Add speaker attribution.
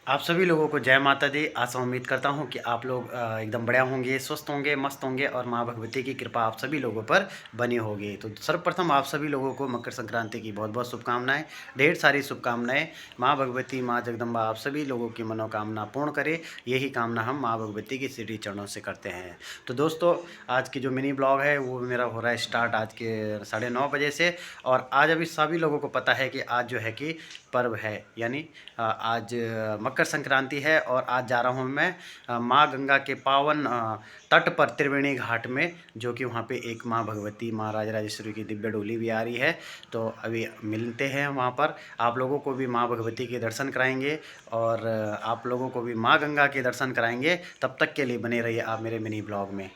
Speaker 1: आप सभी लोगों को जय माता दी। आशा उम्मीद करता हूँ कि आप लोग एकदम बढ़िया होंगे, स्वस्थ होंगे, मस्त होंगे और माँ भगवती की कृपा आप सभी लोगों पर बनी होगी। तो सर्वप्रथम आप सभी लोगों को मकर संक्रांति की बहुत बहुत शुभकामनाएं, ढेर सारी शुभकामनाएं। माँ भगवती, माँ जगदम्बा आप सभी लोगों की मनोकामना पूर्ण करे, यही कामना हम माँ भगवती की श्री चरणों से करते हैं। तो दोस्तों, आज की जो मिनी ब्लॉग है वो मेरा हो रहा है स्टार्ट आज के 9:30 बजे से। और आज अभी सभी लोगों को पता है कि आज जो है कि पर्व है, यानी आज मकर संक्रांति है। और आज जा रहा हूँ मैं माँ गंगा के पावन तट पर त्रिवेणी घाट में, जो कि वहाँ पे एक माँ भगवती, माँ राजराजेश्वरी की दिव्य डोली भी आ रही है। तो अभी मिलते हैं वहाँ पर, आप लोगों को भी माँ भगवती के दर्शन कराएंगे और आप लोगों को भी माँ गंगा के दर्शन कराएंगे। तब तक के लिए बने रहिए आप मेरे मिनी ब्लॉग में।